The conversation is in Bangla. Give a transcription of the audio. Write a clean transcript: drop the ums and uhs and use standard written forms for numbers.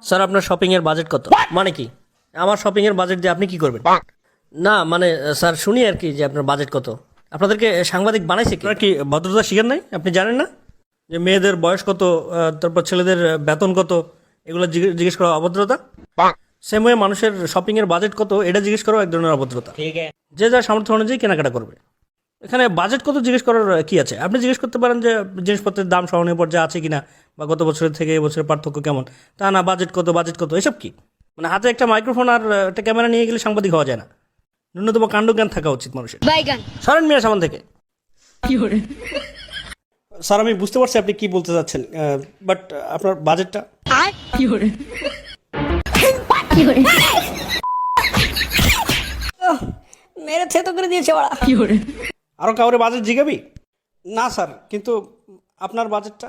স্যার আপনার শপিং এর বাজেট কত? মানে কি আমার শপিং এর বাজেট দিয়ে আপনি কি করবেন? না মানে স্যার শুনি আর কি যে আপনার বাজেট কত। আপনাদেরকে সাংবাদিক বানাইছে কি? আপনারা কি ভদ্রতা শিখেন নাই? আপনি জানেন না যে মেয়েদের বয়স কত, তারপর ছেলেদের বেতন কত, এগুলো জিজ্ঞেস করা অভদ্রতা? সেম ওয়ে মানুষের শপিং এর বাজেট কত এটা জিজ্ঞেস করাও এক ধরনের অভদ্রতা। যে যার সামর্থ্য অনুযায়ী কেনাকাটা করবে। এখানে বাজেট কত জিজ্ঞেস করার কি আছে? আপনি জিজ্ঞেস করতে পারেন যে জিনিসপত্রের দাম সহনীয় পর্যায়ে আছে কিনা, বা গত বছরের থেকে এবছরের পার্থক্য কেমন। তা না বাজেট কত এসব কি? মানে হাতে একটা মাইক্রোফোন আর একটা ক্যামেরা নিয়ে গেলে সাংবাদিক হওয়া যায় না। ন্যূনতম কাণ্ডজ্ঞান থাকা উচিত মানুষের। সরেন মিয়া সামান থেকে। স্যার আমি বুঝতে পারছি আপনি কি বলতে চাচ্ছেন, বাট আপনার বাজেটটা মেরে থেতো করে দিয়েছে ওরা। আরো কাউরে বাজেট জিগাবি? না স্যার, কিন্তু আপনার বাজেটটা